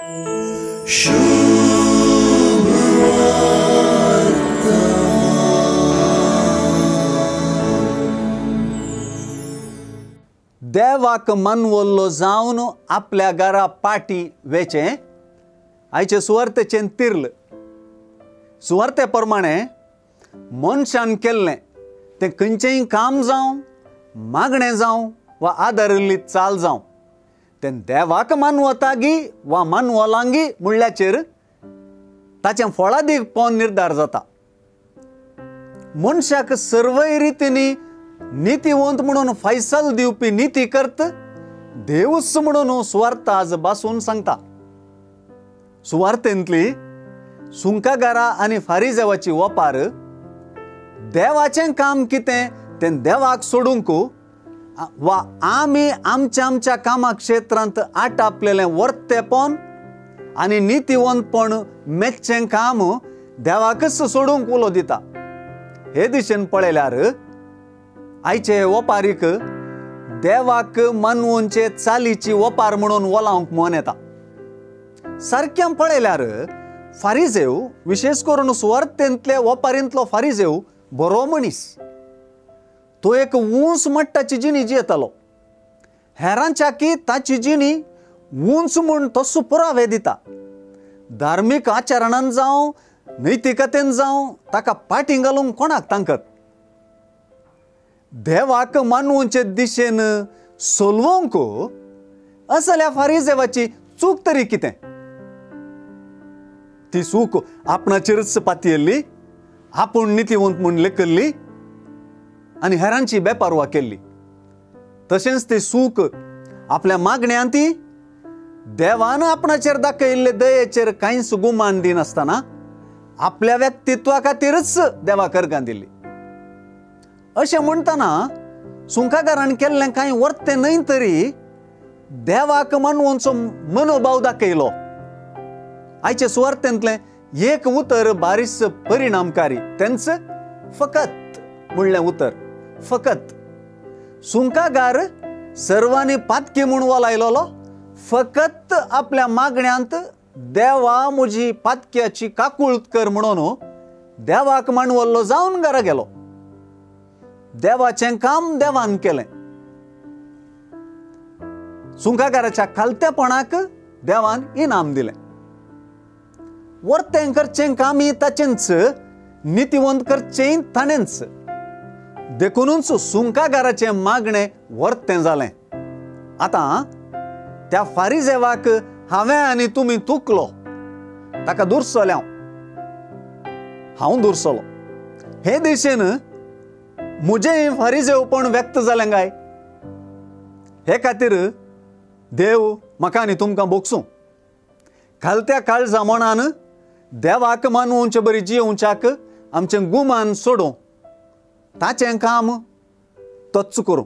देवाक मनवल्लो जावन आपल्या घरा पाटी वेचे आयचे सुवार्थेचें तिरल सुवार्थे प्रमाणे मनशान केल्लें तें खंयचेंय काम जावं मागणें जावं वा आदारिल्ली चाल जावं तें देवाक मानवतागी वा मानवलांगी म्हणल्याचेर ताचें फळादीक पोवन निर्धार जाता. मनशाक सर्वय रितींनी नितीवंत म्हणून फैसल दिवपी नीती करत देवच म्हणून सुवार्थ आज बासून सांगता. सुवार्थेंतली सुंकागारा आनी फारिजेवाची वपार देवाचें काम कितें तें देवाक सोडूंक वा आमी आमच्या आमच्या कामा क्षेत्रांत आटापलेलें वर्तेपण आनी नितीवंतपण मेच्चें काम देवाकच सोडूंक उलो दिता. हे दिशेन पळयल्यार आयचे वपारीक देवाक मानवोंचे चालीची वपार म्हणून वलावंक मन येता. सारकें पळयल्यार फारिजेव विशेष करून सुवार्थेंतले वपारींतलो फारिजेव बरो मनीस. तो एक उंच मट्टाची जिणी जियेतालो. हेरांच्या की ताची जिणी उंच म्हूण तसो पुरावे दिता. धार्मीक आचरणान जावं नैतिकतेन जावं ताका फाटीं घालूंक कोणाक तांकत. देवाक मानवोंचे दिशेन सोलवंक असल्या फारिजेवाची चूक तरी कितें? ती चूक आपणाचेरच पातयल्ली, आपूण नितीवंत म्हूण लेखल्ली आनी हेरांची बेपारवा केल्ली. तशेंच ती चूक आपल्या मागण्यांती देवान आपणाचेर दाखयल्ले दयेचेर कांयच गुमान दिनासतना आपल्या व्यक्तित्वा खातीरच देवाक अर्गां दिल्ली. अशें म्हणटना सुंकागारान केल्लें कांय वर्तें न्हय तरी देवाक मानवोंचो मनोभाव दाखयलो. आयचे सुवार्थेंतलें एक उतर बारीस परिणामकारी तेंच फकत म्हणलें उतर. फकत सुंकागार सर्वांनी पातकी म्हूण वलायलोलो. फकत आपल्या मागण्यांत देवा म्हजी पातक्याची काकुळट कर म्हणून देवाक मानवल्लो जावन घरा गेलो. देवाचें काम देवान केलें. सुंकागाराच्या खालतेपणाक देवान इनाम दिलें. वर्तें करचें कामी ताचेंच, नितीवंत करचें ताणेंच. देखूनच सुंकागाराचें मागणें वर्तें जालें. आतां त्या फारिजेवाक हांवें आनी तुमी तुकलो ताका दुरसोल्या हांव दुरसोलो. हे दिशेन म्हजें फारिजेवपण व्यक्त जालें काय? हे खातीर देव म्हाका आनी तुमकां बोगसूं. खालत्या काळजामणान देवाक मानवोंचे बरी जियोवच्याक आमचें गुमान सोडूं ताचें काम तोच करूं.